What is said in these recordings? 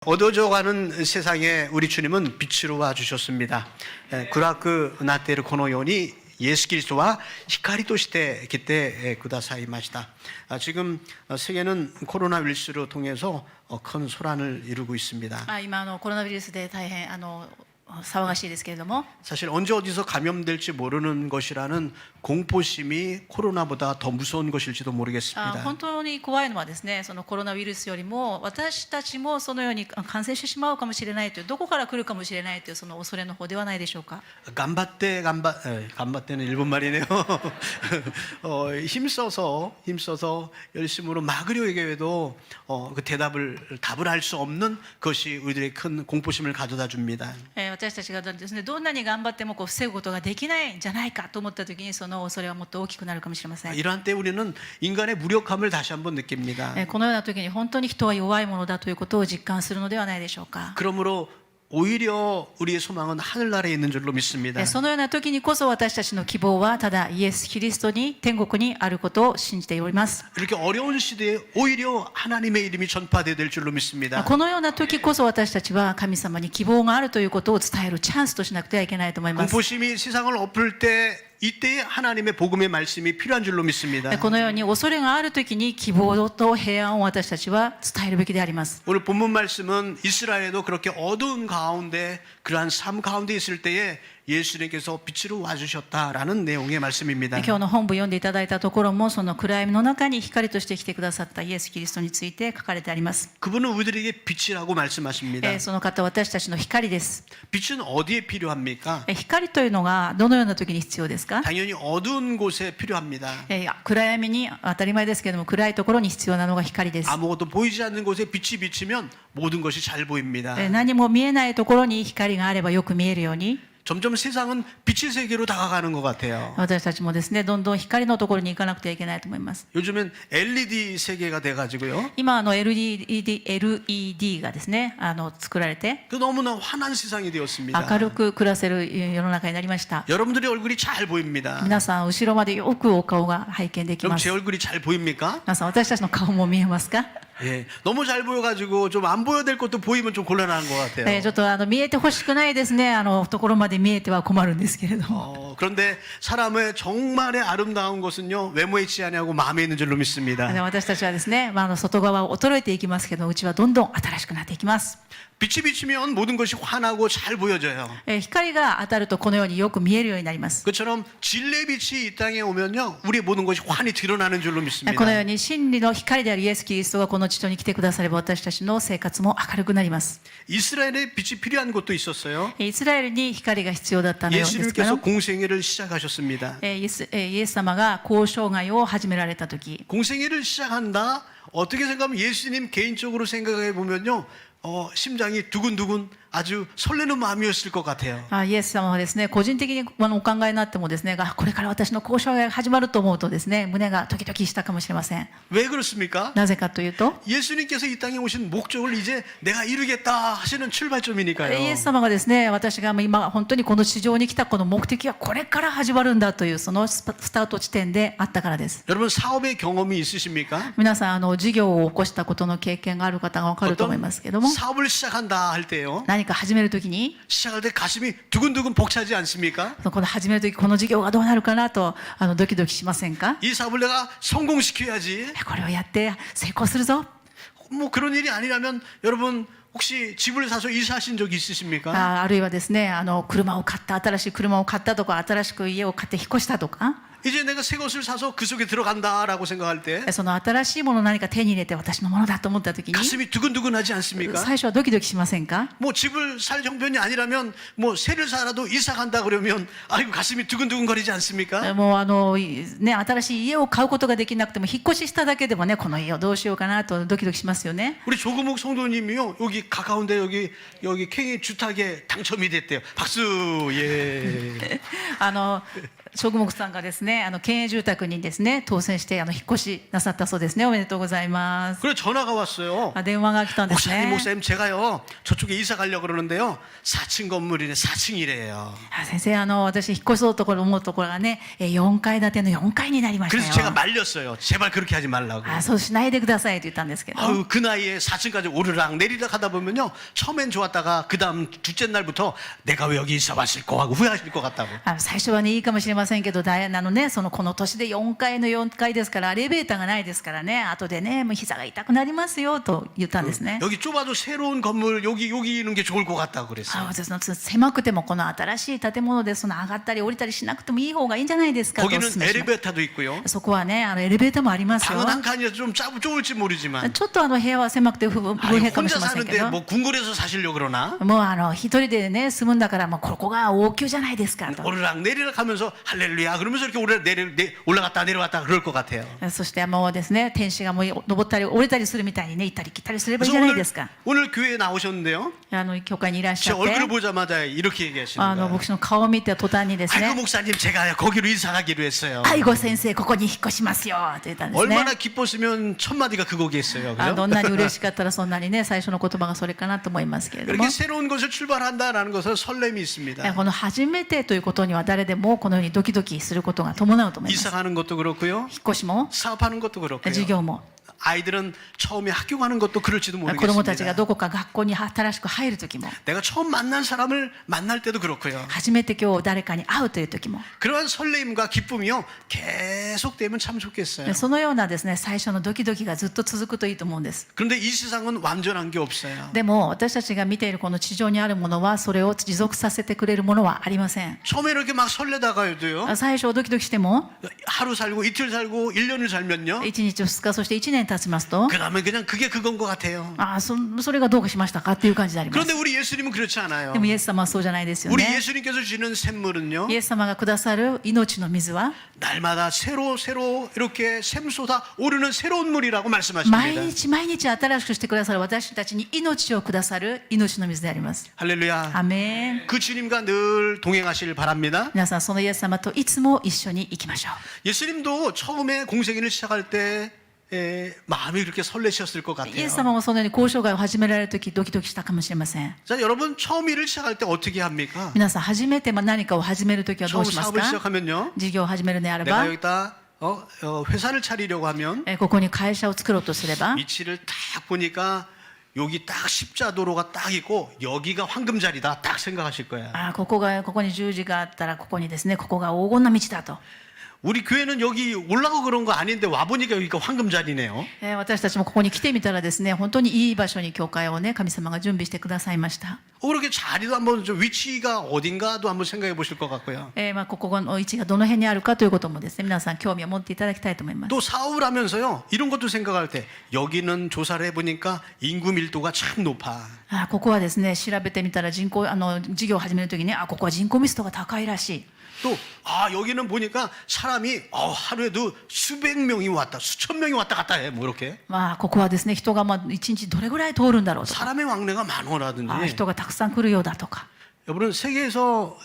어두워져가는 세상에 우리 주님은 빛으로 와주셨습니다. 구라크 나테르 코노요니 예수 그리스도와 히카리として来てくださいました. 지금 세계는 코로나 위루스로 통해서 큰 소란을 이루고 있습니다. 今コロナウイルスで大変騒がしいですけれども 사실 언제 어디서 감염될지 모르는 것이라는 공포심이 코로나보다 더 무서운 것일지도 모르겠습니다. 本当に怖いのはですね、そのコロナウイルスよりも私たちもそのように感染してしまうかもしれないという、どこから来るかもしれないというその恐れの方ではないでしょうか。 간바떼는 일본 말이네요. 힘써서 열심으로 막으려고 해도 그 답을 할 수 없는 것이 우리들의 큰 공포심을 가져다 줍니다. 私たちがですね、どんなに頑張っても防ぐことができないんじゃないかと思った時に、その恐れはもっと大きくなるかもしれません。 이러한 때 우리는 인간의 무력함을 다시 한번 느낍니다. このような時に本当に人は弱いものだということを実感するのではないでしょうか。 그러므로 오히려 우리의 소망은 하늘나라에 있는 줄로 믿습니다. そのような時にこそ私たちの希望はただイエス・キリストに天国にあることを信じております。 이렇게 어려운 시대에 오히려 하나님의 이름이 전파되어야 될 줄로 믿습니다. このような時こそ私たちは神様に希望があるということを伝えるチャンスとしなくてはいけないと思います。 공포심이 세상을 엎을 때 이때에 하나님의 복음의 말씀이 필요한 줄로 믿습니다. このように恐れがある時に希望と平安を私たちは伝えるべきであります。 오늘 본문 말씀은 이스라엘도 그렇게 어두운 가운데 그러한 삶 가운데 있을 때에 예수님께서 빛으로 와주셨다라는 내용의 말씀입니다. 今日の本部読んでいただいたところもその暗闇の中に光として来てくださったイエス・キリストについて書かれてあります。 그분은 우리들에게 빛이라고 말씀하십니다. その方は私たちの光です。 빛은 어디에 필요합니까? 光というのがどのような時に必要ですか？ 당연히 어두운 곳에 필요합니다. 暗闇に当たり前ですけれども暗いところに必要なのが光です。 아무것도 보이지 않는 곳에 빛이 비치면 모든 것이 잘 보입니다. 何も見えないところに光があればよく見えるように 점점 세상은 빛의 세계로 다가가는 것 같아요. 私たちもですね、どんどん光のところに行かなくてはいけないと思います。 요즘엔 LED 세계가 돼가지고요. 今LED がですね、作られて 그 너무나 환한 세상이 되었습니다. 明るく暮らせる世の中になりました。 여러분들의 얼굴이 잘 보입니다. 皆さん後ろまでよくお顔が拝見でき 그럼 ま 제 す。 얼굴이 잘 보입니까? 皆さん私たちの顔も見えますか？ 예, 너무 잘 보여가지고 좀 안 보여야 될 것도 보이면 좀 곤란한 것 같아요. ちょっと見えてほしくないですね。ところまで見えては困るんですけれども。 그런데 사람의 정말의 아름다운 것은요 외모에 있지 않냐고 마음에 있는 줄로 믿습니다. 私たちはですね、外側は衰えていきますけど、うちはどんどん新しくなっていきます。 빛이 비치면 모든 것이 환하고 잘 보여져요. 光が当たるとこのようによく見えるようになります。 그처럼 진리의 빛이 이 땅에 오면요 우리의 모든 것이 환히 드러나는 줄로 믿습니다. このように真理の光であるイエス・キリストがこの地上に来てくだされば私たちの生活も明るくなります。 이스라엘에 빛이 필요한 곳도 있었어요. イスラエルに光が必要だったのようですけ 예수님께서 ど、 공생애를 시작하셨습니다. イエス様が交渉外を始められた時、 공생애를 시작한다. 어떻게 생각하면 예수님 개인적으로 생각해 보면요 심장이 두근두근 아주 설레는 마음이었을 것 같아요. イエス様はですね、個人的にお考えになってもですね、これから私の交渉が始まると思うとですね、胸がドキドキしたかもしれません。 왜 그렇습니까? なぜかというと、 예수님께서 이 땅에 오신 목적을 이제 내가 이루겠다 하시는 イ 출발점이니까요. エス様がですね、私が今本当にこの地上に来たこの目的はこれから始まるんだというそのスタート地点であったからです。 여러분 사업의 경험이 있으십니까? 皆さん事業を起こしたことの経験がある方が分かると思いますけども、 사업을 시작한다 할 때요. 何か始めるときに 시작할 때 가슴이 두근두근 벅차지 않습니까? この始めるときこの事業がどうなるかなとドキドキしませんか？ 이 사업을 내가 성공시켜야지. これをやって成功するぞ。 뭐 그런 일이 아니라면 여러분 혹시 집을 사서 이사하신 적 있으십니까? あるいはですね、車を買った、新しい車を買ったとか、新しく家を買って引っ越したとか、 이제 내가 새 것을 사서 그 속에 들어간다라고 생각할 때 その新しいものを何か手に入れて私のものだと思ったときに 가슴이 두근두근하지 않습니까? 最初はドキドキしませんか？ 뭐 집을 살 형편이 아니라면 뭐 새를 사라도 이사 간다 그러면 아이고 가슴이 두근두근거리지 않습니까? もうね、新しい家を買うことができなくても引っ越ししただけでもね、この家をどうしようかなとドキドキしますよね。 우리 조금욱 성도님이요 여기 가까운데 여기 캥이 주택에 당첨이 됐대요. 박수. 예. 職木さんがですね、県営住宅にですね、当選して引っ越しなさったそうですね。おめでとうございます。 그래 전화가 왔어요. 電話が来たんです 목사님, ね。 목사님, 제가요 저쪽에 이사 가려고 그러는데요. 4층 건물이네, 4층이래요. 先生、私引っ越そうと思うところがね、4階建ての4階になりました 그래서 제가 よ。 말렸어요. 제발 그렇게 하지 말라고. そうしないでくださいと言ったんですけど。 아유, 그 나이에 4층까지 오르락 내리락 하다 보면요. 처음엔 좋았다가 그 다음 둘째 날부터 내가 왜 여기 있어 봤을 거 하고 후회하실 것 같다고. 最初はねいいかもしれませんけど、この年で4階の4階ですからエレベーターがないですからね、後でねもう膝が痛くなりますよと言ったんですね。 여기 좁아도 새로운 건물 여기 있는 게 좋을 것 같다고 그랬어요. 狭くてもこの新しい建物で上がったり降りたりしなくてもいい方がいいんじゃないですかとお 거기는 勧めしました。 엘리베이터도 있고요. そこはねエレベーターもありますよ。 방은 한 칸이라서 좀 좁을지 모르지만 ちょっと部屋は狭くて不 아유, 平かもし 혼자 れませんけ 사는데 ど、 뭐 궁궐에서 사시려고 그러나 もう一人でね住むんだからもうここが王宮じゃないですかと。 오르락 내리락 하면서 할렐루야 그러면서 이렇게 올라갔다 내려갔다 그럴 것 같아요. そしてもうですね天使がもう登ったり降りたりするみたいにね行ったり来たりすればいいじゃないですか。 오늘 교회에 나오셨는데요. 教会にいらっし 제 ゃって 얼굴을 보자마자 이렇게 얘기하시는 거예요. 僕の顔を見て途端にですね 아이고 목사님 제가 거기로 이사 가기로 했어요. 介護先生ここに引っ越しますよと言ったんですね。 얼마나 기뻤으면 첫 마디가 그거겠어요. ど 그죠? んなに嬉しかったらそんなにね最初の言葉がそれかなと思いますけれども、 이렇게 새로운 것을 출발한다라는 것은 설렘이 있습니다. この初めてということには誰でもこのようにドキドキすることが伴うと思います。 이사 가는 것도 그렇고요. 引っ越しも 사업하는 것도 그렇고요. 事業も 아이들은 처음에 학교 가는 것도 그럴지도 子どもたちが 모르겠습니다. どこか学校に新しく入る時も 내가 처음 만난 사람을 만날 때도 그렇고요. 初めて今日誰かに会うという時も 그러한 설렘과 기쁨이요 계속되면 참 좋겠어요. そのようなですね最初のドキドキがずっと続くといいと思うんです。 그런데 이 세상은 완전한 게 없어요. でも私たちが見ているこの地上にあるものはそれを持続させてくれるものはありません。 처음에 이렇게 막 설레다가도요. 最初ドキドキしても 하루 살고 이틀 살고 1년을 살면요. 1日2日そして1年経ちますと 그다음에 그냥 그게 그건 것 같아요. それがどうかしましたかっていう感じであります。 그런데 우리 예수님은 그렇지 않아요. でもイエス様はそうじゃないですよ 우리 ね。 예수님께서 주시는 샘물은요. イエス様がくださる命の水は 날마다 새로 이렇게 샘솟아 오르는 새로운 물이라고 毎 말씀하십니다. 日毎日新しくしてくださる私たちに命をくださる命の水であります。 할렐루야. アメン。 그 주님과 늘 동행하시길 바랍니다. 皆さんそのイエス様といつも一緒に行きましょう。 예수님도 처음에 공생애를 시작할 때 마음이 그렇게 설레셨을 것 イエス 같아요. 様もそのように交渉会を始められる時ドキドキしたかもしれません。 자, 여러분 처음 일을 시작할 때 어떻게 합니까? 皆さん初めて何かを始める時はど 처음 うします 사업을 か？ 시작하면요. 事業を始めるのであれ 내가 ば 여기다 회사를 차리려고 하면 ここに会社を作ろうとすれば 위치를 딱 보니까 여기 딱 십자도로가 딱 있고 여기가 황금자리다 딱 생각하실 거야. ここに十字があったらここにですねここが黄金な道だと。 우리 교회는 여기 올라가고 그런 거 아닌데 와 보니까 여기가 황금자리네요. 私たちもここに来てみたらですね本当にいい場所に教会をね神様が準備してくださいました。 그렇게 자리도 한번 좀 위치가 어딘가도 한번 생각해 보실 것 같고요. ここの位置がどの辺にあるかということもですね皆さん興味を持っていただきたいと思います。 또 사업을 하면서요 이런 것도 생각할 때 여기는 조사를 해보니까 인구 밀도가 참 높아. ここはですね調べてみたら事業を始めるときにここは人口密度が高いらしい。 또 여기는 보니까 사람이 하루에도 수백 명이 왔다 수천 명이 왔다 갔다 해 뭐 이렇게 ここはですね人が一日どれぐらい通るんだろうとか 사람의 왕래가 많어라든지 人がたくさん来るようだとか 여러분 세계에서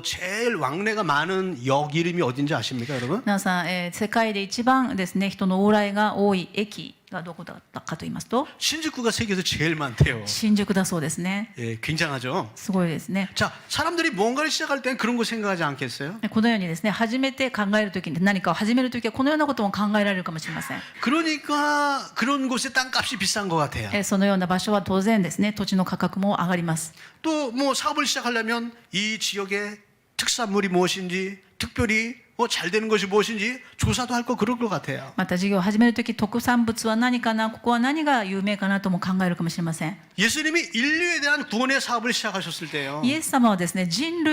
제일 왕래가 많은 역 이름이 어딘지 아십니까 여러분? 皆さん、世界で一番ですね人の往来が多い駅がどこだったかと言いますと 신宿가 세계에서 제일 많대요. 新宿だそうですね。 예, 굉장하죠. すごいですね。 자, 사람들이 뭔가를 시작할 땐 그런 거 생각하지 않겠어요? このようにですね初めて考えるときに何かを始めるときはこのようなことも考えられるかもしれません。 그러니까 그런 곳에 땅값이 비싼 것 같아요. そのような場所は当然ですね土地の価格も上がります。 또 뭐 사업을 시작하려면 이 지역의 특산물이 무엇인지 특별히 잘 되는 것이 무엇인지 조사도 할 거 그럴 것 같아요. また事業を始めるとき特産物は何かなここは何が有名かなとも考えるかもしれません。 예수님이 인류에 대한 구원의 사업을 시작하셨을 때요. イエス様はですね全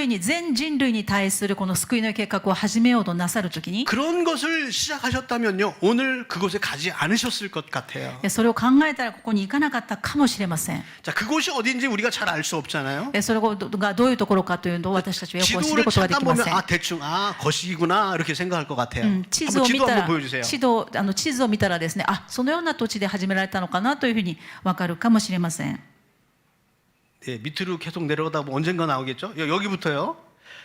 人類に対するこの救いの計画を始めようとなさるときに 그런 것을 시작하셨다면요. 오늘 그곳에 가지 않으셨을 것 같아요. それを考えたらここに行かなかったかもしれません。 자, 그곳이 어딘지 우리가 잘 알 수 없잖아요. それがどういうところかというのを私たちはよく知る 지도를 ことはで 찾다 きま 보면 せん。 대충 거시기구나 이렇게 생각할 것 같아요. 地図 한번 を見 지도 た 한번 ら 보여주세요. 地図を見たらですねそのような土地で始められたのかなというふうに分かるかもしれません。 네, 밑으로 계속 내려가다 보면 언젠가 나오겠죠. 여기부터요.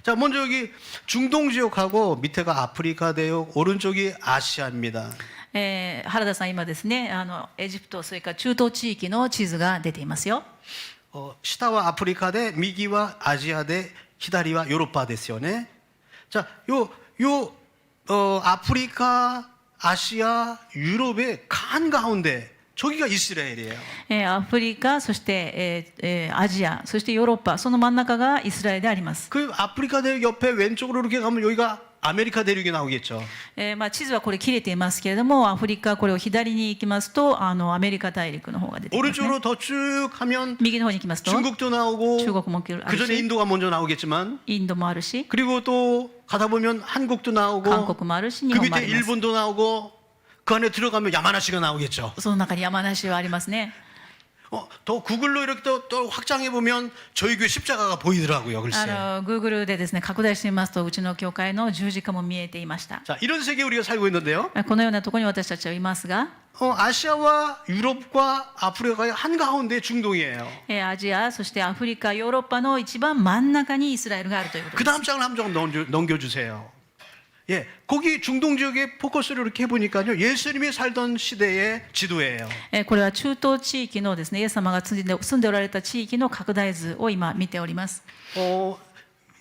자, 먼저 여기 중동 지역하고 밑에가 아프리카 대륙, 오른쪽이 아시아입니다. 原田さん、今ですね、エジプト、それから中東地域の地図が出ていますよ。 시타와 아프리카 대 미기와 아시아 대 히다리와 요로파ですよね. 자, 아프리카, 아시아, 유럽의 간 가운데 저기가 이스라엘이에요. アフリカ、そして、アジア、そしてヨーロッパ、その真ん中がイスラエルであります。 그 아프리카 대륙 옆에 왼쪽으로 이렇게 가면 여기가 아메리카 대륙이 나오겠죠. 地図はこれ切れていますけれども、アフリカ、これを左に行きますと、アメリカ大陸の方が出てきます、ね。 오른쪽으로 더 쭉 가면 右の方に行きますと、 중국도 나오고 中国もあ 그 る 전에 し、 인도가 먼저 나오겠지만 インドもあるし、 그리고 또 가다 보면 한국도 韓 나오고 国もあるし、日 그 本もあ 밑에 ります。 일본도 나오고 그 안에 들어가면 야마나시가 나오겠죠. その中に山梨はありますね。 더 구글로 이렇게 또 확장해 보면 저희 교회 십자가가 보이더라고요. 글쎄. Google でですね、拡大してみますと、うちの教会の十字架も見えていました。 자, 이런 세계에 우리가 살고 있는데요. このようなところに私たちはいますが、 아시아와 유럽과 아프리카의 한가운데 중동이에요. アジア、そしてアフリカ、ヨーロッパの一番真ん中にイスラエルがあるということ 그 です。 다음 장을 한번 넘겨주세요. 예, 거기 중동 지역에 포커스를 이렇게 해보니까요, 예수님이 살던 시대의 지도예요. これは中東地域のですね、イエス様が住んでおられた地域の拡大図を今見ております。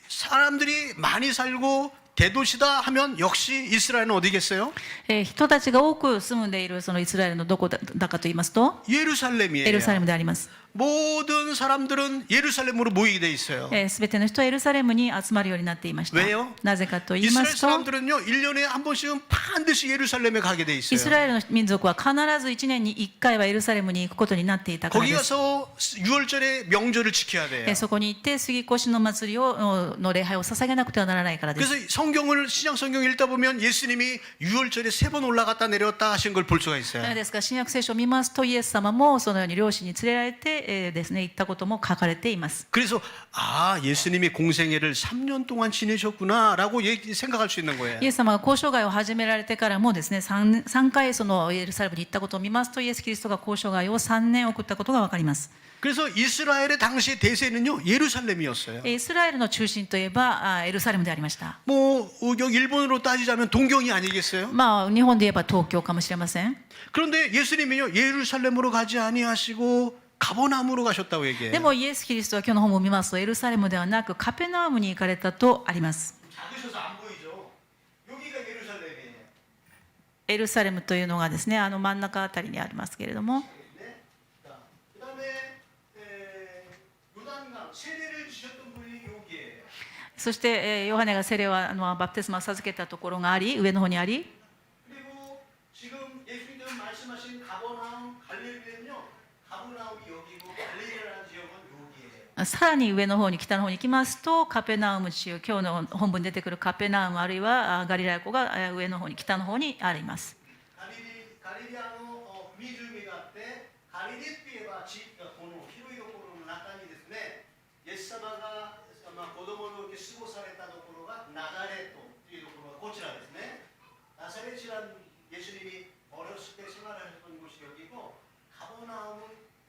사람들이 많이 살고 대도시다 하면 역시 이스라엘은 어디겠어요? 人たちが多く住んでいるそのイスラエルのどこだかと言いますと、 예루살렘이에요. エルサレムであります。 모든 사람들은 예루살렘으로 모이게 돼 있어요. すべての人はエルサレムに集まるようになっていました。 왜요? なぜかと言いま 이스라엘 すと、 사람들은요, 1년에 한 번씩은 반드시 예루살렘에 가게 돼 イ 있어요. スラエルの民族は必ず1年に1回はエルサレムに行くことになっていたから 거기 です。 가서 6월절에 명절을 지켜야 돼요. そこに行って杉越の祭りの礼拝を捧げなくてはならないからです。 그래서 신약 성경 읽다 보면 예수님이 6월절에 3번 올라갔다 내려왔다 하신 걸 볼 수가 있어요. ですから新約聖書を見ますとイエス様もそのように両親に連れられて、ですね、行ったことも書かれています。 그래서 예수님이 공생애를 3년 동안 지내셨구나라고 생각할 수 있는 거예요. イエス様が交渉外を始められてからもですね、3回そのエルサレムに行ったことを見ますと、イエス・キリストが交渉外を3年送ったことが分かります。 그래서 이스라엘의 당시 대세는요, 예루살렘이었어요. イスラエルの中心といえばエルサレムでありました。 뭐 여기 일본으로 따지자면 동경이 아니겠어요? 日本で言えば東京かもしれません。 그런데 예수님이요, 예루살렘으로 가지 아니하시고 가버나움으로 가셨다고 で 얘기해요. もイエス・キリストは今日の本を見ますとエルサレムではなくカペナウムに行かれたとあります。 작으셔서 안 보이죠? 여기가 예루살렘이에요. エルサレムというのがですね、真ん中あたりにありますけれども、 그다음에 요단강 세례를 주셨던 분이 여기예요. そして、ヨハネがセレはバプテスマを授けたところがあり、上の方にあり、 그리고 지금 예수님께서 말씀하신 가버나움 갈릴리는요, 가버나움이 여기고 갈릴리라는 지역은 여기예요. さらに上の方に北の方に行きますとカペナウム地域、今日の本文に出てくるカペナウムあるいはガリラヤ湖が上の方に北の方にあります。 갈릴리아의湖があって、갈릴리といえば地域がこの広いところの中にですね、イエス様が子供の時過ごされたところがナザレットというところがこちらですね。ナザレ地란 예수님이 어렸을 때 생활하셨던 곳이 여기고 가버나움은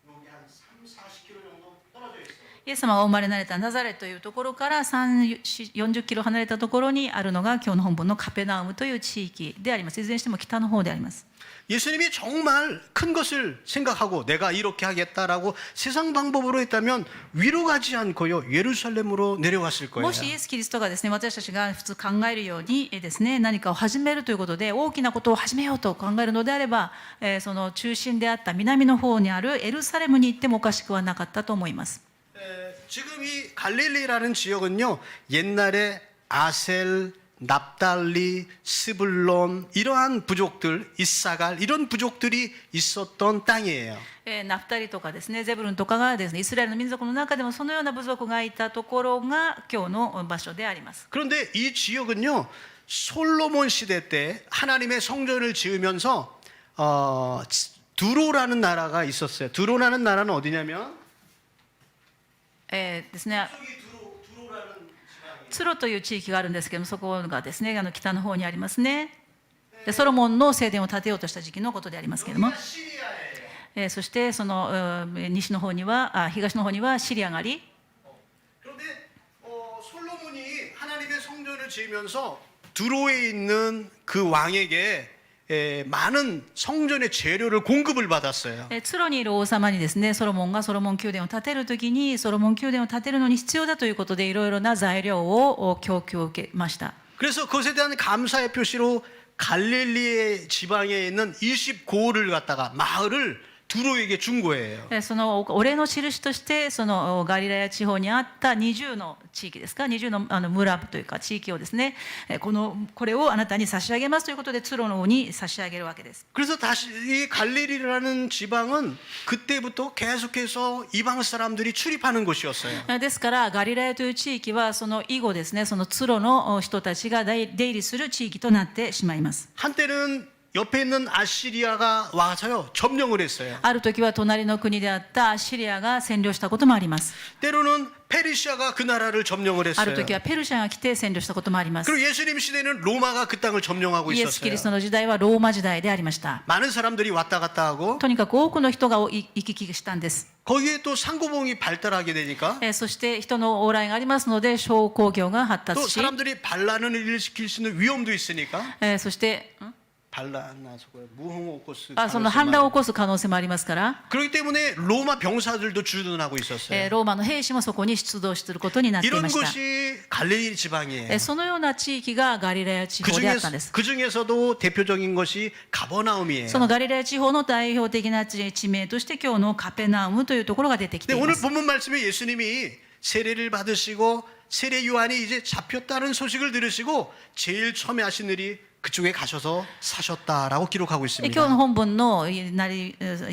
여기 한 30-40km 정도 떨어져 있어요. イエス様がお生まれになられたナザレというところから40キロ離れたところにあるのが今日の本文のカペナウムという地域であります。いずれにしても北の方であります。 예수님이 정말 큰 것을 생각하고 내가 이렇게 하겠다라고 세상 방법으로 했다면 위로 가지 않고요, 예루살렘으로 내려왔을 거예요. もしイエス・キリストがですね、私たちが普通考えるようにですね、何かを始めるということで大きなことを始めようと考えるのであれば、その中心であった南の方にあるエルサレムに行ってもおかしくはなかったと思います。 지금 이 갈릴리라는 지역은요, 옛날에 아셀, 납달리, 스불론 이러한 부족들, 이사갈 이런 부족들이 있었던 땅이에요. ナフタリとかですね、ゼブルンとかがですね、イスラエルの民族の中でもそのような部族がいたところが今日の場所であります。 그런데 이 지역은요, 솔로몬 시대 때 하나님의 성전을 지으면서 두로라는 나라가 있었어요. 두로라는 나라는 어디냐면 ですね、 두로라는 지방이에요. ツロという地域があるんですけども、そこがですね、北の方にありますね。でソロモンの聖殿を建てようとした時期のことでありますけれども、 여기가 시리아예요. そしてその西の方には東の方にはシリアがあり、 그런데 솔로몬이 갈릴리를 지으면서 두로에 있는 그 왕에게 많은 성전의 재료를 공급을 받았어요. ツロにいる王様にですね、ソロモンがソロモン宮殿を建てるときに、ソロモン宮殿を建てるのに必要だということで、いろいろな材料を供給を受けました。 그래서 그것에 대한 감사의 표시로 갈릴리의 지방에 있는 20고을을 갖다가 마을을 두로에게 준 거예요. そのお礼の印として、そのガリラヤ地方にあった20の地域ですか、20の村というか地域をですね、これをあなたに差し上げますということで、ツロの王に差し上げるわけです。 그래서 다시 이 갈릴리라는 지방은 그때부터 계속해서 이방 사람들이 출입하는 곳이었어요. ですから、ガリラヤという地域は、その以後ですね、そのツロの人たちが出入りする地域となってしまいます。 한때는 옆에 있는 아시리아가 와서요 점령을 했어요. ある時は隣の国であったアッシリアが占領したこともあります。 때로는 페르시아가 그 나라를 점령을 ある 했어요. 時はペルシャが来て占領したこともあります。 그리고 예수님 시대는 로마가 그 땅을 점령하고 イエス・キリスト 있었어요. の時代はローマ時代でありました。 많은 사람들이 왔다 갔다 하고 とにかく多くの人が行き来したんです。 거기에 또 상고봉이 발달하게 되니까 そして人の往来がありますので、商工業が発 또 達し、 사람들이 반란을 일으킬 수 있는 위험도 있으니까 そして、 반란나 무홍오코스 その反乱を起こす可能性もありますから、 그렇기 때문에 로마 병사들도 주둔하고 있었어요. ローマの兵士もそこに出動することになってい 이런 ました。 곳이 갈릴리 지방이에요. そのような地域がガリラヤ地方であったんです。 그 중에서도 대표적인 것이 가버나움이에요. そのガリラヤ地方の代表的な地名として今日のカペナウムというところが出てきて 근데 いま 오늘 す。 본문 말씀에 예수님이 세례를 받으시고 세례 요한이 이제 잡혔다는 소식을 들으시고 제일 처음에 하신 일이 그쪽에 가셔서 사셨다라고 기록하고 今日 있습니다. の本文のい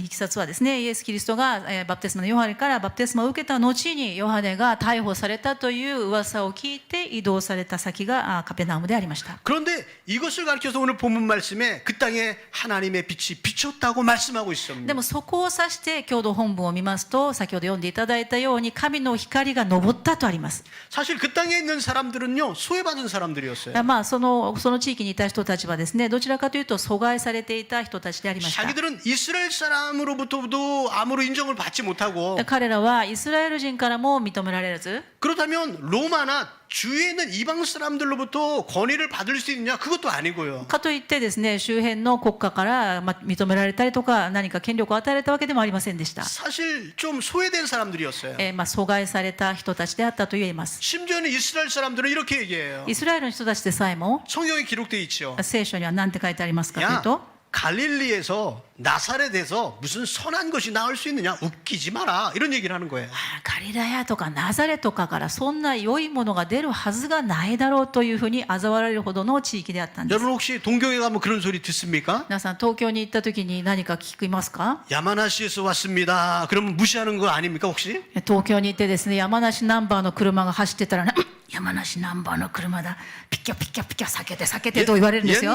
きさつはですね、イエス・キリストがバプテスマのヨハネからバプテスマを受けた後にヨハネが逮捕されたという噂を聞いて移動された先がカペナウムでありました。 그런데 이것을 가르쳐서 오늘 본문 말씀에 그 땅에 하나님의 빛이 비쳤다고 말씀하고 で 있습니다. もそこを指して今日の本文を見ますと、先ほど読んでいただいたように神の光が昇ったとあります。 사실 그 땅에 있는 사람들은요 소외받은 사람들이었어요. まあその地域にいた人たちはですね、どちらかというと阻害されていた人たちでありました。 자기들은 이스라엘 사람으로부터도 아무런 인정을 받지 못하고 彼らはイスラエル人からも認められず、 그렇다면 로마나 주위에 있는 이방 사람들로부터 권위를 받을 수 있느냐 그것도 아니고요. かといってですね、周辺の国家から認められたりとか何か権力を与えられたわけでもありませんでした。 사실 좀 소외된 사람들이었어요. 阻害された人たちであったと言えます。 심지어는 이스라엘 사람들은 이렇게 얘기해요. イスラエルの人たちでさえも 성경에 기록되어 있죠. 聖書には何て書いてありますかという 야 と、 갈릴리에서 나사렛에서 무슨 선한 것이 나올 수 있느냐 웃기지 마라 이런 얘기를 하는 거예요. ガリラヤとかナザレとかからそんな良いものが出るはずがないだろうというふうに嘲笑われるほどの地域であったんです。 여러분 혹시 동경에 가면 그런 소리 듣습니까? 皆さん東京に行った時に何か聞きますか？ 야마나시에서 왔습니다. 그러면 무시하는 거 아닙니까 혹시? 東京に行ってですね、山梨ナンバーの車が走ってたら、ね、山梨ナンバーの車だ、ピッキャピッキャピッキャ避けて避けてと言われるんですよ。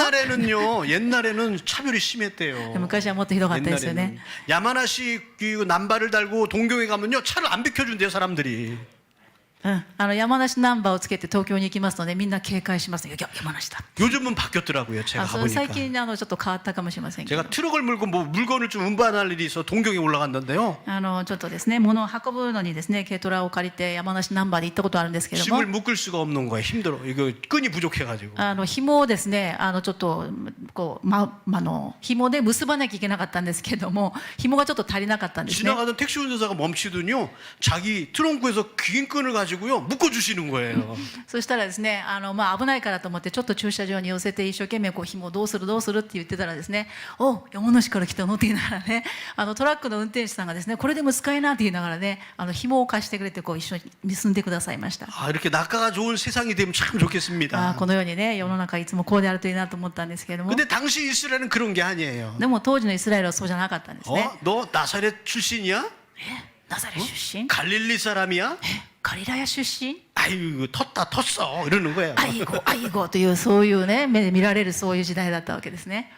옛날에는 차별이 심했대요. 昔はもっとひどかったですよ 옛날에는 ね。 야마나시 그 남발을 달고 동경에 가면요 차를 안 비켜준대요 사람들이. 山梨ナンバーをつけて東京に行きますのでみんな警戒します。いや山梨だ。 요즘은 바뀌었더라고요. 제가 最 가보니까. 近ちょっと変わったかもしれませんけど。 제가 트럭을 몰고 뭐 물건을 좀 운반할 일이 있어 동경에 올라갔는데요. ちょっとですね、物を運ぶのにですね、軽トラを借りて山梨ナンバーで行ったことあるんですけれども、 짐을 묶을 수가 없는 거예요. 힘들어. 이거 끈이 부족해가지고. 紐をですね、ちょっとこう紐で結ばなきゃいけなかったんですけれども、紐がちょっと足りなかったんですね。 지나가던 택시 운전사가 멈추더니요, 자기 트렁크에서 긴 끈을 가지고요 묶어주시는 거예요. そしたらですね、危ないからと思ってちょっと駐車場に寄せて一生懸命こう紐をどうするって言ってたらですね、お山梨から来たのって言いながらね、トラックの運転手さんがですね、これでも使えなって言いながらね、紐を貸してくれてこう一緒に結んでくださいました。 아, 이렇게 낙가가 좋은 세상이 되면 참 좋겠습니다. このようにね、世の中いつもこうであるといいなと思ったんですけれども、 근데 당시 이스라엘은 그런 게 아니에요. でも当時のイスラエルはそうじゃなかったんですね。 너 나사렛 출신이야? ナザレ出身？ 갈릴리 사람이야? ガリラヤ出身？ 아이고 텄어 이러는 거예요. アイゴというそういうね、目で見られるそういう時代だったわけですね。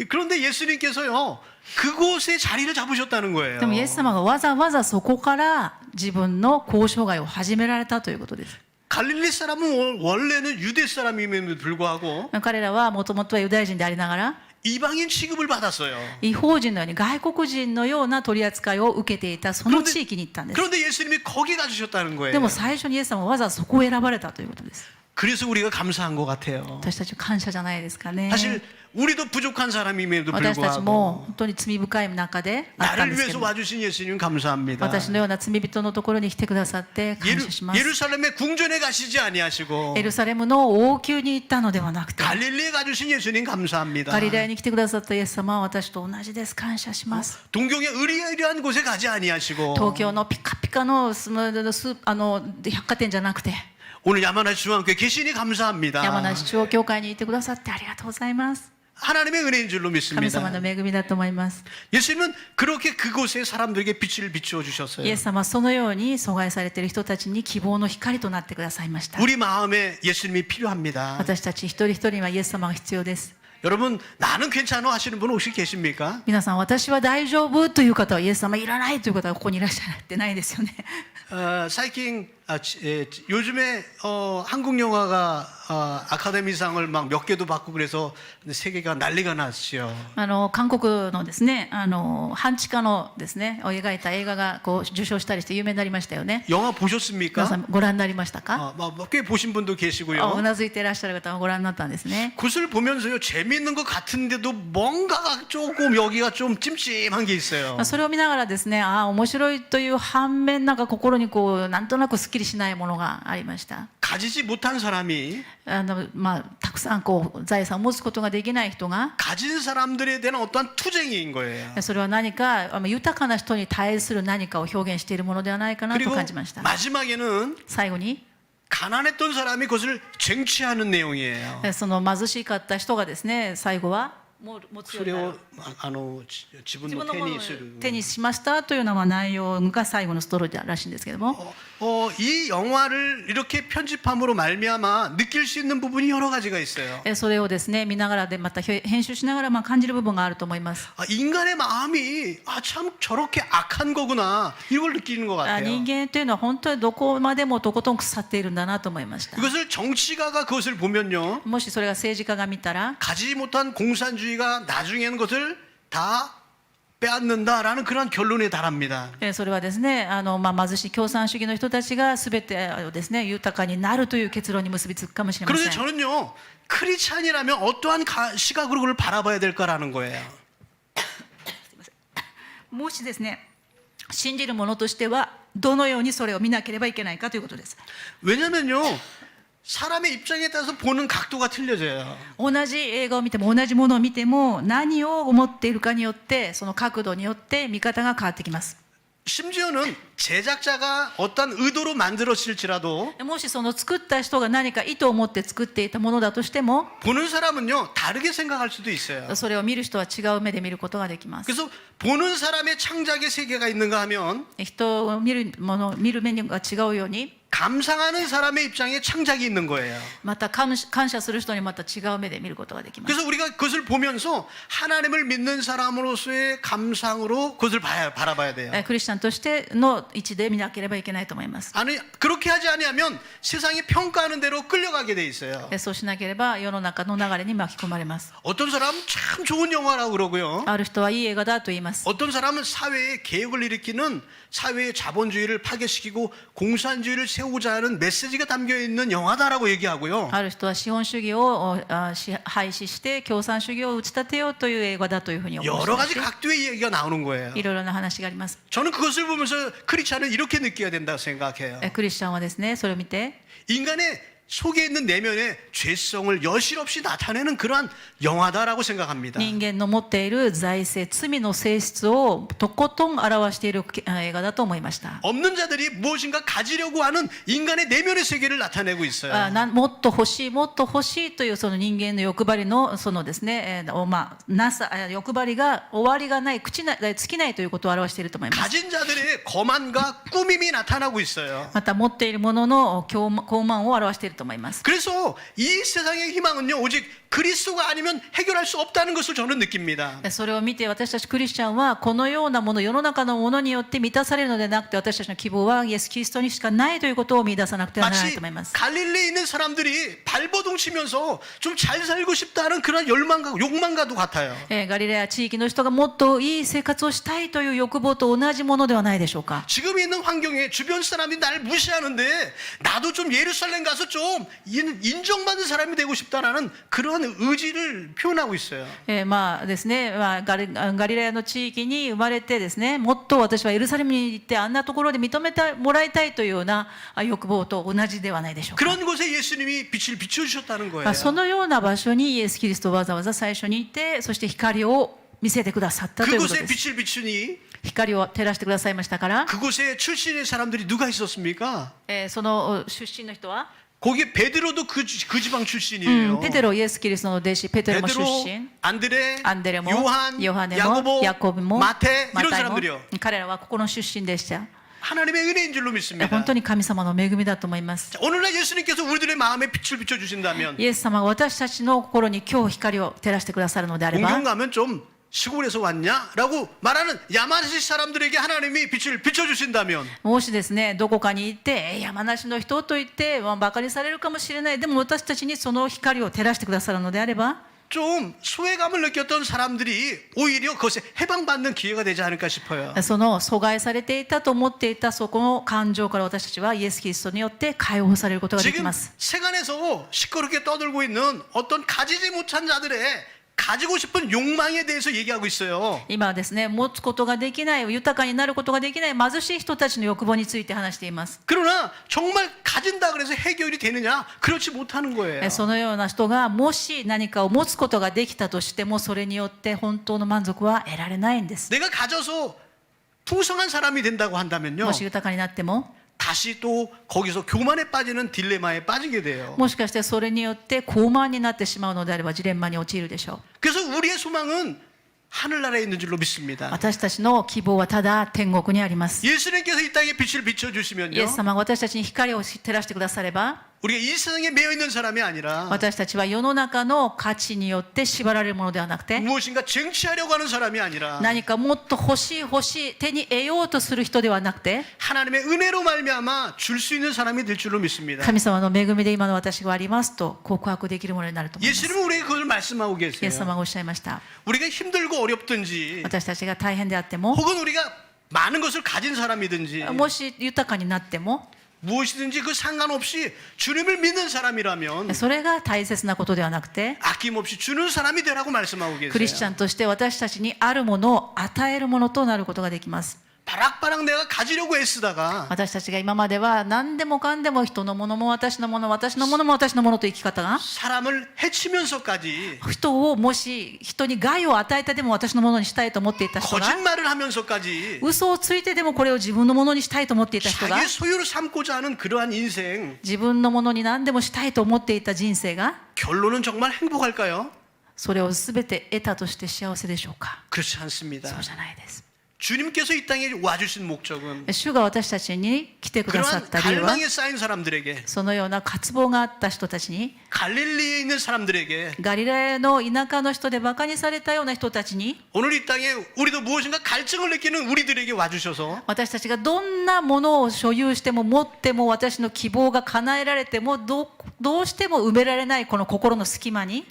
그런데 예수님께서요 그곳에 자리를 잡으셨다는 거예요. でもイエス様がわざわざそこから自分の交渉外を始められたということです。 갈릴리 사람은 원래는 유대 사람임에도 불구하고 彼らはもともとはユダヤ人でありながら 이방인 취급을 받았어요. 異邦人のように外国人のような取り扱いを受けていたその地域に行ったんです。 그런데 예수님이 거기 가주셨다는 で 거예요. も最初にイエス様はわざわざそこを選ばれたということです。 그래서 우리가 감사한 것 같아요. 私たちは感謝じゃないですかね。 사실 우리도 부족한 사람임에도 私たち 불구하고 も本当に罪深い中であったん 나를 ですけ 위해서 ど、 와주신 예수님 감사합니다. 私のような罪人のところに来てくださって感謝します。 예루살렘의 궁전에 가시지 아니하시고 エルサレムの王宮に行ったのではなくて、 갈릴리에 가주신 예수님 감사합니다. ガリラヤに来てくださったイエス様は私と同じです。感謝します。 동경의 의리의리한 곳에 가지 아니하시고 東京のピカピカの百貨店じゃなくて、 오늘 야마나시 중앙교회 계시니 감사합니다. 山梨中央教会にいてくださってありがとうございます。 하나님의 은혜인 줄로 神 믿습니다. 様の恵みだと思います。 예수님은 그렇게 그곳에 사람들에게 빛을 비추어 イ 주셨어요. エス様はそのように阻害されている人たちに希望の光となってくださいました。 우리 마음에 예수님이 필요합니다. 私たち一人一人にはイエス様が必要です。 여러분 나는 괜찮아 하시는 분 혹시 계십니까? 皆さん、私は大丈夫という方はイエス様いらないという方はここにいらっしゃってないですよね。 요즘에 한국 영화가 아카데미상을 막 몇 개도 받고 그래서 세계가 난리가 났죠. 韓国のですね、半地下のですねを描いた映画がこう受賞したりして有名になりましたよね。 영화 皆 보셨습니까? さんご覧になりましたか？ 꽤 보신 분도 う 계시고요. なずいていらっしゃる方もご覧になったんですね。 그것을 보면서요 재미있는 것 같은데도 뭔가가 조금 여기가 좀 찜찜한 게 있어요. それを見ながらですね、面白いという反面、なんか心にこうなんとなくすっきりしないものがありました。 가지지 못한 사람이 たくさんこう財産を持つことができない人が、 가진 사람들에 대한 어떠한 투쟁인 거예요. それは何か豊かな人に対する何かを表現しているものではないかなと 그리고 感じました。 마지막에는 最後に 가난했던 사람이 그것을 쟁취하는 내용이에요. その貧しかった人がですね、最後は持つようになる。 自分自分 の のものを手にする手にしましたというのは内容が最後のストーリーらしいんですけども、 이 영화를 이렇게 편집함으로 말미암아 느낄 수 있는 부분이 여러 가지가 있어요. それをですね見ながらでまた編集しながら感じる部分があると思います。 인간의 마음이 참 저렇게 악한 거구나 이걸 느끼는 것 人 같아요. 間というのは本当にどこまでもとことん腐っているんだなと思いました。 이것을 정치가가 그것을 보면요 もしそれが政治家が見たら、 가지 못한 공산주의가 나중에는 것을 다 빼앗는다라는 그런 결론에 달합니다. それはですね貧しい共産主義の人たちが全てをですね豊かになるという結論に結びつくかもしれませ 그런데 ん。 저는요 크리스찬이라면 어떠한 시각으로 그걸 바라봐야 될까라는 거예요. もしですね信じる者としてはどのようにそれを見なければいけないかということです。 왜냐면요 사람의 입장에 따라서 보는 각도가 틀려져요. 同じ映画を見ても同じものを見ても何を思っているかによってその角度によって見方が変わってきます。 심지어는 제작자가 어떤 의도로 만들었을지라도 もしその作った人が何か意図を持って作っていたものだとしても 보는 사람은요 다르게 생각할 수도 있어요. それを見る人は違う目で見ることができます。 그래서 보는 사람의 창작의 세계가 있는가 하면 人を見る目が違うように 감상하는 사람의 입장에 창작이 있는 거예요. また感謝する人にまた違う目で見ることができます。 그래서 우리가 그것을 보면서 하나님을 믿는 사람으로서의 감상으로 그것을 바라봐야 돼요. クリスチャンとしての位置で見なければいけないと思います。 아니 그렇게 하지 아니하면 세상이 평가하는 대로 끌려가게 돼 있어요. そうしなければ世の中の流れに巻き込まれます。 어떤 사람은 참 좋은 영화라고 그러고요. ある人はいい映画だと言います。 어떤 사람은 사회에 개혁을 일으키는 사회의 자본주의를 파괴시키고 공산주의를 세우고자 하는 메시지가 담겨 있는 영화다라고 얘기하고요. ある人は資本主義を廃止して共産主義を打ち立てようという映画だというふうに思い 여러 ま 가지 す。 각도의 얘기가 나오는 거예요. いろいろな話があります。 저는 그것을 보면서 크리스찬은 이렇게 느껴야 된다고 생각해요. クリスチャンはですねそれを見て 인간의 속에 있는 내면의 죄성을 여실없이 나타내는 그러한 영화다라고 생각합니다. 人間の持っている罪性罪の性質をとことん表している映画だと思いました。 없는 자들이 무엇인가 가지려고 하는 인간의 내면의 세계를 나타내고 있어요. もっと欲しいもっと欲しいというその人間の欲張りのそのですね欲張りが終わりがない尽きないということを表していると思います。 가진 자들의 거만과 꾸밈이 나타나고 있어요. また持っているものの傲慢を表していると思います。 그래서 이 세상의 희망은요 오직 그리스도가 아니면 해결할 수 없다는 것을 저는 느낍니다. それを見て私たちクリスチャンはこのようなもの世の中のものによって満たされるのでなくて私たちの希望はイエス・キリストにしかないということを見出さなくてはならない 마치 と思います。 갈릴리에 있는 사람들이 발버둥 치면서 좀 잘 살고 싶다는 그런 열망과 욕망과도 같아요. ガリラヤ地域の人がもっといい生活をしたいという欲望と同じものではないでしょうか。 지금 있는 환경에 주변 사람이 날 무시하는데 나도 좀 예루살렘 가서 좀 좀 인정받는 사람이 되고 싶다라는 그런 의지를 표현하고 있어요. まあですね、ガリラヤの地域に生まれてですね、もっと私はエルサレムに行ってあんなところで認めてもらいたいというような欲望と同じではないでしょうか。 그런 곳에 예수님이 빛을 비춰주셨다는 거예요. そのような場所にイエス・キリストわざわざ最初にいて、そして光を見せてくださったということ 그곳에 です。 빛을 비추니 光を照らしてくださいましたから、 그곳에 출신의 사람들이 누가 있었습니까? その出身の人は 거기 베드로도 그 지방 출신이에요. ペテロ、イエス・キリストの弟子ペテロも出 베드로, 身、 안드레, アンデレも 요한, ヨハネも 야고보, ヤコブも 마태 マ 이런 タイも 사람들이요. 彼らはここの出身でした。 하나님의 은혜인 줄로 믿습니다. 本当に神様の恵みだと思います。 자, 오늘날 예수님께서 우리들의 마음에 빛을 비춰주신다면 イエス様が私たちの心に今日光を照らしてくださるのであれば、 공경 가면 좀 시골에서 왔냐라고 말하는 야마시 사람들에게 하나님이 빛을 비춰주신다면 もしですね、どこかに行って山梨の人と言ってバカにされるかもしれない。でも私たちにその光を照らしてくださるのであれば、 좀 소외감을 느꼈던 사람들이 오히려 그것에 해방받는 기회가 되지 않을까 싶어요. その阻害されていたと思っていたそこの感情から私たちはイエス・キリストによって解放されることができ 지금 ます。 세간에서 시끄럽게 떠들고 있는 어떤 가지지 못한 자들의 가지고 싶은 욕망에 대해서 얘기하고 있어요. 今はですね、持つことができない、豊かになることができない貧しい人たちの欲望について話しています。 그러나 정말 가진다 그래서 해결이 되느냐? 그렇지 못하는 거예요. そのような人がもし何かを持つことができたとしても、それによって本当の満足は得られないんです。 내가 가져서 풍성한 사람이 된다고 한다면요. もし豊かになっても、 다시 또 거기서 교만에 빠지는 딜레마에 빠지게 돼요. もしかしてそれによって高慢になってしまうのであればジレンマに陥るでしょう。 그래서 우리의 소망은 하늘나라에 있는 줄로 믿습니다. 私たちの希望はただ天国にあります。 예수님께서 이 땅에 빛을 イ 비춰주시면요. エス様が私たちに光を照らしてくだされば、 우리가 이 세상에 매여 있는 사람이 아니라 私たちは世の中の価値によって縛られるものではなくて、 무엇인가 쟁취하려고 하는 사람이 아니라 何かもっと欲しい手に得ようとする人ではなくて、 하나님의 은혜로 말미암아 줄 수 있는 사람이 될 줄로 믿습니다. 神様の恵みで今の私がありますと告白できるものになると思います。 예수님은 우리에게 그걸 말씀하고 イエス 계세요. 様がおっしゃいました。 우리가 힘들고 어렵든지 私たちが大変であっても、 혹은 우리가 많은 것을 가진 사람이든지 もし豊かになっても、 무엇이든지 그 상관없이 주님을 믿는 사람이라면 それが大切なことではなくて、 아낌없이 주는 사람이 되라고 말씀하고 クリスチャ 계세요. ンとして私たちにあるものを与えるものとなることができます。 바락바락 내가 가지려고 애쓰다가 私たちが今までは何でもかんでも人のものも私のもの、私のものも私のものという生き方が、 사람을 해치면서까지 人をもし人に害を与えてでも私のものにしたいと思っていた人が、 거짓말을 하면서까지 嘘をついてでもこれを自分のものにしたいと思っていた人が、 자기의 소유를 삼고자 하는 그러한 인생 自分のものに何でもしたいと思っていた人生が、 결론은 정말 행복할까요? それを全て得たとして幸せでしょうか。 그렇지 않습니다. そうじゃないです。 주님께서 이 땅에 와주신 목적은 主が私たちに来てくださっ 그러한 た理由は、 갈망에 쌓인 사람들에게 そのような渇望があった人たちに、 갈릴리에 있는 사람들에게 ガリラヤの田舎の人でバカにされたような人たちに、 오늘 이 땅에 우리도 무엇인가 갈증을 느끼는 우리들에게 와주셔서 私たちがどんなものを所有しても持っても私の希望が叶えられてもどうしても埋められないこの心の隙間に、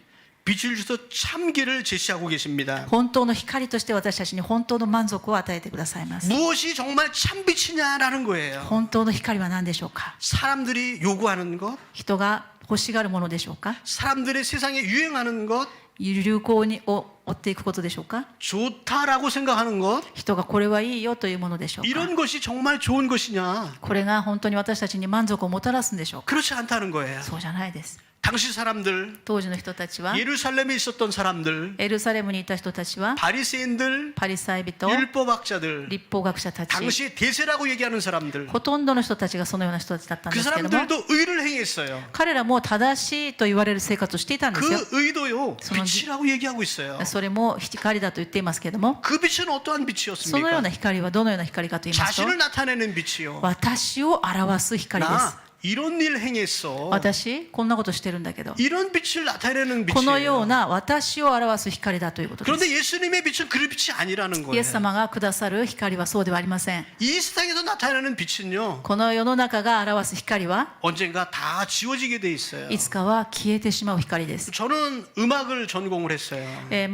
빛을 주셔서 참기를 제시하고 계십니다. 本当の光として私たちに本当の満足を与えてくださいます。 무엇이 정말 참빛이냐라는 거예요. 本当の光は何でしょうか。 사람들이 요구하는 것, 人が欲しがるものでしょうか。 사람들의 세상에 유행하는 것, 流行に追っていくことでしょうか。 좋다라고 생각하는 것, 人がこれはいいよというものでしょうか。 이런 것이 정말 좋은 것이냐? これが本当に私たちに満足をもたらすんでしょうか。 그렇지 않다는 거예요. そうじゃないです。 당시 사람들, 当時の人たちは、 예루살렘에 있었던 사람들, エルサレムにいた人たちは、 바리새인들, パリサイ人、 율법학자들, 立法学者たち、 당시 대세라고 얘기하는 사람들, ほとんどの人たちがそのような人たちだったん 그 ですけれども、 사람들도 의를 행했어요. 彼らも正しいと言われる生活をしていたんですよ。 그 의도요, 저는 빛이라고 얘기하고 있어요. それも光だと言っていますけれども、 그 빛은 어떠한 そのよう 빛이었습니까? な光はどのような光かと言いますと、 자신을 나타내는 빛이요. 私を表す光です。 나 이런 일 행했어. 私こんなことしてるんだけど、 이런 빛을 나타내는 このよう 빛이에요. な私を表す光だということです。 그런데 예수님의 빛은 그 빛이 아니라는 イエ 거예요. ス様がくださる光はそうではありません。 이 세상에서 나타내는 빛은요, この世の中が表す光は 언젠가 다 지워지게 돼 있어요. いつかは消えてしまう光です。 저는 음악을 전공을 했어요.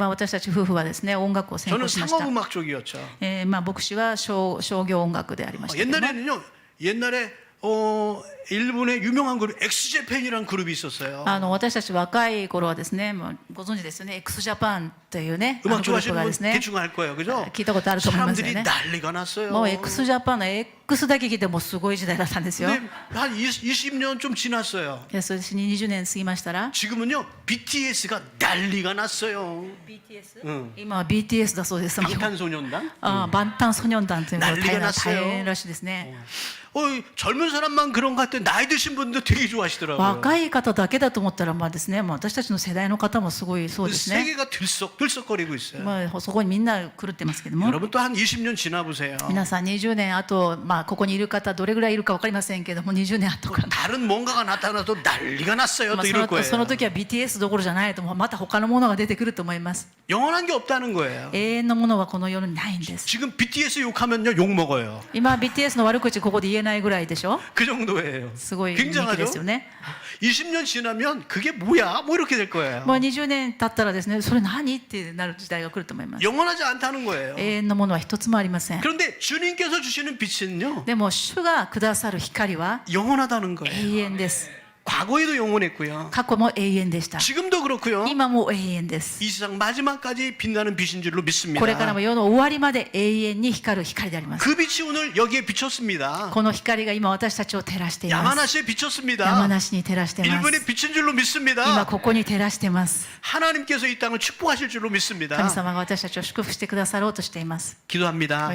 私たち夫婦はですね、音楽を専 저는 攻しました。 상업음악 쪽이었죠. 牧師は商業音楽でありましたけども、 옛날에는요, 옛날에 일본의 유명한 그룹 엑스제팬이라는 그룹이 있었어요. 私たち若い頃はですね、もうご存知ですよね、x ジャパンというね、グル 음악 ープ 좋아하시는 が 분 ですね、 대충 알 거예요, 그죠? 聞いたことあると思いますよ 사람들이 ね。 난리가 났어요. もう x ジャパンの X だけ聞いてもすごい時代だったんですよ。 근데 한 20년 좀 지났어요. でそして20年過ぎましたら、 지금은요 BTS가 난리가 났어요. BTS？今は BTS だそうです。 방탄소년단. バンタンソニョン団というのが 난리가 大 났어요. 変らしいですね。 젊은 사람만 그런 것 같아. 나이 드신 분도 되게 좋아하시더라고요. 若い方だけだと思ったら、まあですね、まあ私たちの世代の方もすごいそうですね。 세계가 들썩들썩거리고 있어요. まあそこにみんな狂ってますけども。 여러분 또 한 20년 지나 보세요. 皆さん20年あと、まあここにいる方どれぐらいいるか分かりませんけども、20年後から。 다른 뭔가가 나타나도 난리가 났어요. ま 또 あ 이럴 その 거예요. 時は BTS どころじゃないと、また他のものが出てくると思います。 영원한 게 없다는 거예요. 永遠のものはこの世にないんです。 지금 BTS 욕하면요 욕 먹어요. 今 BTS の悪口ここで言えないぐらいでしょ。 그 정도예요. すごい人気ですよ 굉장하죠. ね。 20년 지나면 그게 뭐야? 뭐 이렇게 될 거예요. もう20年経ったらですね、それ何ってなる時代が来ると思います。 영원하지 않다는 거예요. 永遠のものは一つもありません。 그런데 주님께서 주시는 빛은요 でも主がくださる光は 영원하다는 거예요. 永遠です。 과거에도 영원했고요. 過去も永遠でした。 지금도 그렇고요. 今も永遠です。 이 세상 마지막까지 빛나는 빛인 줄로 これから 믿습니다. も世の終わりまで永遠に光る光であります。 그 빛이 오늘 여기에 비쳤습니다. この光が今私たちを照らしています。 야마나시에 비쳤습니다. 山梨に照らしてます。 일본에 비친 줄로 今 믿습니다. ここに照らしてます。 하나님께서 이 땅을 축복하실 줄로 神 믿습니다. 様が私たちを祝福してくださろうとしています。 기도합니다.